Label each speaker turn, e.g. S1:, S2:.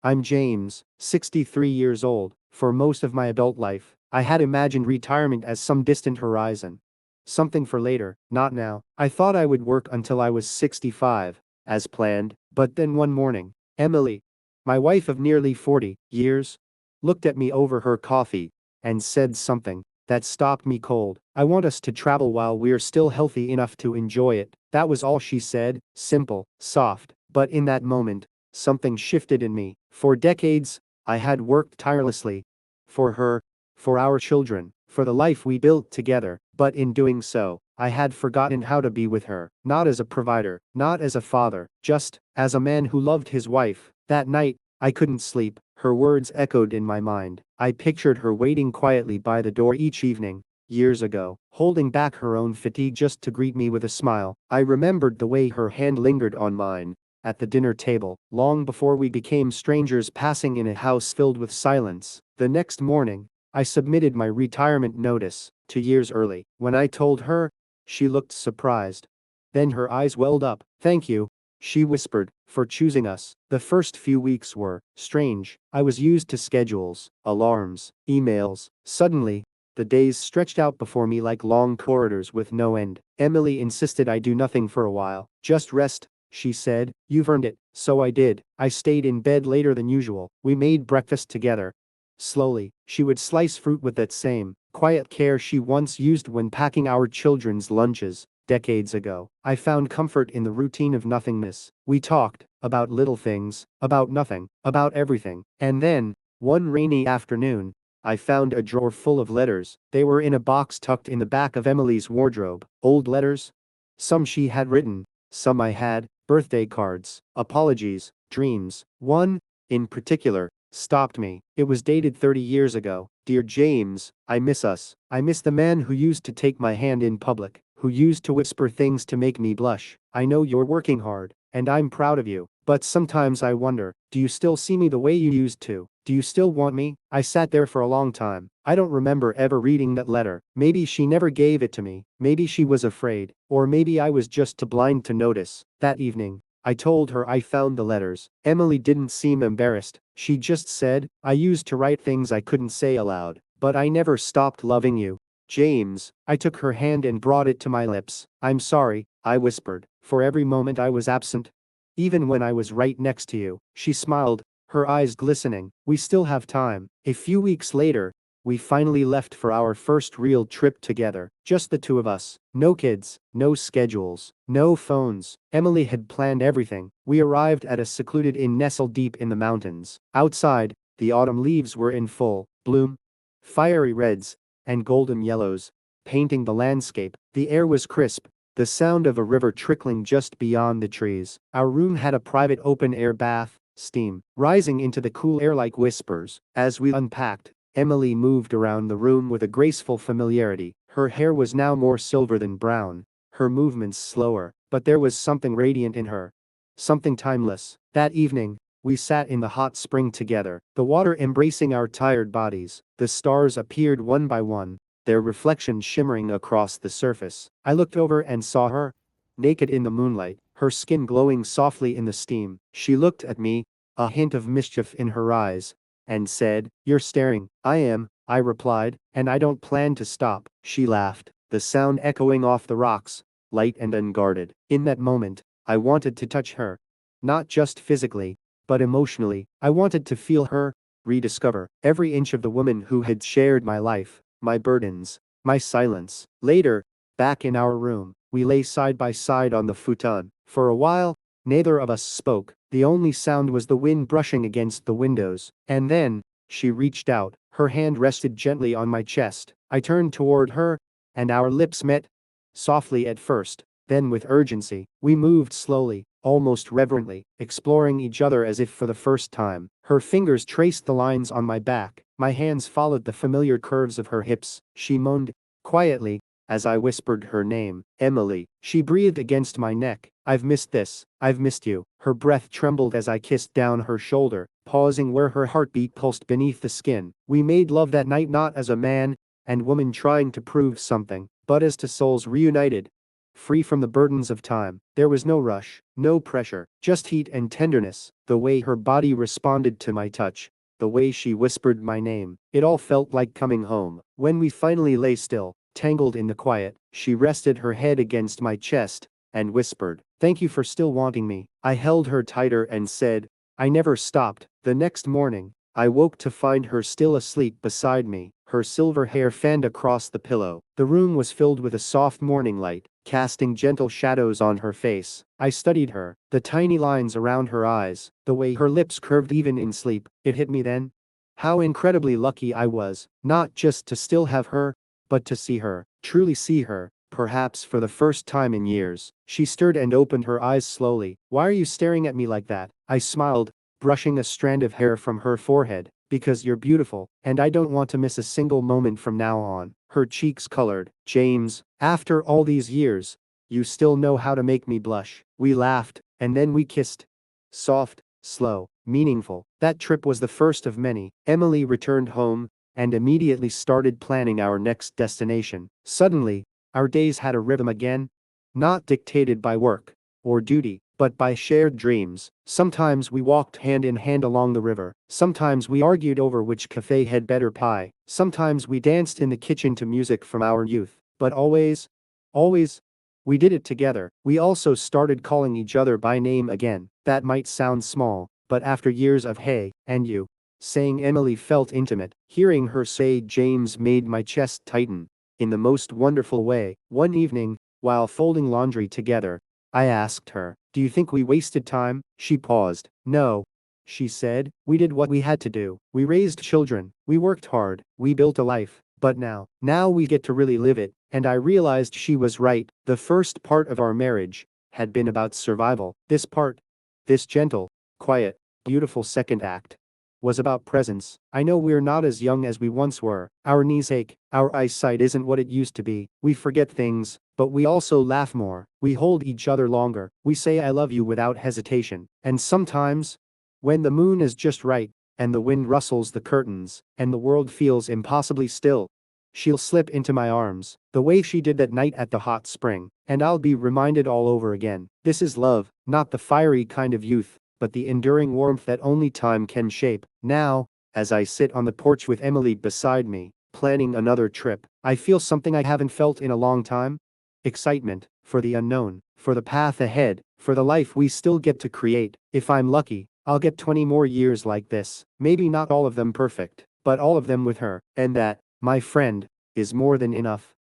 S1: I'm James, 63 years old. For most of my adult life, I had imagined retirement as some distant horizon. Something for later, not now. I thought I would work until I was 65, as planned, but then one morning, Emily, my wife of nearly 40 years, looked at me over her coffee and said something that stopped me cold. I want us to travel while we're still healthy enough to enjoy it. That was all she said, simple, soft, but in that moment, something shifted in me. For decades, I had worked tirelessly. For her, for our children, for the life we built together, but in doing so, I had forgotten how to be with her, not as a provider, not as a father, just as a man who loved his wife. That night, I couldn't sleep, her words echoed in my mind. I pictured her waiting quietly by the door each evening, years ago, holding back her own fatigue just to greet me with a smile. I remembered the way her hand lingered on mine at the dinner table, long before we became strangers passing in a house filled with silence. The next morning, I submitted my retirement notice, 2 years early. When I told her, she looked surprised. Then her eyes welled up. "Thank you," she whispered, "for choosing us." The first few weeks were strange. I was used to schedules, alarms, emails. Suddenly, the days stretched out before me like long corridors with no end. Emily insisted I do nothing for a while. "Just rest," she said. "You've earned it." So I did. I stayed in bed later than usual. We made breakfast together. Slowly, she would slice fruit with that same quiet care she once used when packing our children's lunches. Decades ago, I found comfort in the routine of nothingness. We talked about little things, about nothing, about everything. And then, one rainy afternoon, I found a drawer full of letters. They were in a box tucked in the back of Emily's wardrobe. Old letters. Some she had written, some I had, birthday cards, apologies, dreams. One, in particular, stopped me. It was dated 30 years ago. "Dear James, I miss us. I miss the man who used to take my hand in public, who used to whisper things to make me blush. I know you're working hard, and I'm proud of you, but sometimes I wonder, do you still see me the way you used to? Do you still want me?" I sat there for a long time. I don't remember ever reading that letter. Maybe she never gave it to me. Maybe she was afraid. Or maybe I was just too blind to notice. That evening, I told her I found the letters. Emily didn't seem embarrassed. She just said, "I used to write things I couldn't say aloud, but I never stopped loving you, James." I took her hand and brought it to my lips. "I'm sorry," I whispered, "for every moment I was absent. Even when I was right next to you." She smiled, her eyes glistening. "We still have time." A few weeks later, we finally left for our first real trip together, just the two of us. No kids, no schedules, no phones. Emily had planned everything. We arrived at a secluded inn nestled deep in the mountains. Outside, the autumn leaves were in full bloom, fiery reds and golden yellows, painting the landscape. The air was crisp, the sound of a river trickling just beyond the trees. Our room had a private open-air bath, steam rising into the cool air like whispers. As we unpacked, Emily moved around the room with a graceful familiarity. Her hair was now more silver than brown, her movements slower, but there was something radiant in her. Something timeless. That evening, we sat in the hot spring together, the water embracing our tired bodies. The stars appeared one by one, their reflection shimmering across the surface. I looked over and saw her, naked in the moonlight, her skin glowing softly in the steam. She looked at me, a hint of mischief in her eyes, and said, "You're staring." "I am," I replied, "and I don't plan to stop." She laughed, the sound echoing off the rocks, light and unguarded. In that moment, I wanted to touch her. Not just physically, but emotionally. I wanted to feel her, rediscover every inch of the woman who had shared my life, my burdens, my silence. Later, back in our room, we lay side by side on the futon. For a while, neither of us spoke. The only sound was the wind brushing against the windows. And then, she reached out, her hand rested gently on my chest. I turned toward her, and our lips met. Softly at first, then with urgency. We moved slowly, almost reverently, exploring each other as if for the first time. Her fingers traced the lines on my back. My hands followed the familiar curves of her hips. She moaned quietly as I whispered her name, "Emily." She breathed against my neck. "I've missed this. I've missed you." Her breath trembled as I kissed down her shoulder, pausing where her heartbeat pulsed beneath the skin. We made love that night not as a man and woman trying to prove something, but as two souls reunited. free from the burdens of time. There was no rush, no pressure, just heat and tenderness, the way her body responded to my touch, the way she whispered my name. It all felt like coming home. When we finally lay still, tangled in the quiet, she rested her head against my chest and whispered, "Thank you for still wanting me." I held her tighter and said, "I never stopped." The next morning, I woke to find her still asleep beside me, her silver hair fanned across the pillow. The room was filled with a soft morning light, casting gentle shadows on her face. I studied her, the tiny lines around her eyes, the way her lips curved even in sleep. It hit me then. How incredibly lucky I was, not just to still have her, but to see her, truly see her, perhaps for the first time in years. She stirred and opened her eyes slowly. "Why are you staring at me like that?" I smiled, brushing a strand of hair from her forehead. "Because you're beautiful, and I don't want to miss a single moment from now on." Her cheeks colored. "James, after all these years, you still know how to make me blush." We laughed, and then we kissed. Soft, slow, meaningful. That trip was the first of many. Emily returned home and immediately started planning our next destination. Suddenly, our days had a rhythm again, not dictated by work or duty, but by shared dreams. Sometimes we walked hand in hand along the river, sometimes we argued over which cafe had better pie, sometimes we danced in the kitchen to music from our youth, but always, we did it together. We also started calling each other by name again. That might sound small, but after years of "hey" and "you" saying Emily felt intimate. Hearing her say James made my chest tighten in the most wonderful way. One evening, while folding laundry together, I asked her, "Do you think we wasted time?" She paused. "No," she said, "we did what we had to do. We raised children, we worked hard, we built a life. But now we get to really live it." And I realized she was right. The first part of our marriage had been about survival. This part, this gentle, quiet, beautiful second act, was about presence. I know we're not as young as we once were. Our knees ache, our eyesight isn't what it used to be. We forget things, but we also laugh more. We hold each other longer. We say "I love you" without hesitation. And sometimes, when the moon is just right, and the wind rustles the curtains, and the world feels impossibly still, she'll slip into my arms, the way she did that night at the hot spring, and I'll be reminded all over again. This is love, not the fiery kind of youth, but the enduring warmth that only time can shape. Now, as I sit on the porch with Emily beside me, planning another trip, I feel something I haven't felt in a long time. Excitement, for the unknown, for the path ahead, for the life we still get to create. If I'm lucky, I'll get 20 more years like this, maybe not all of them perfect, but all of them with her, and that, my friend, is more than enough.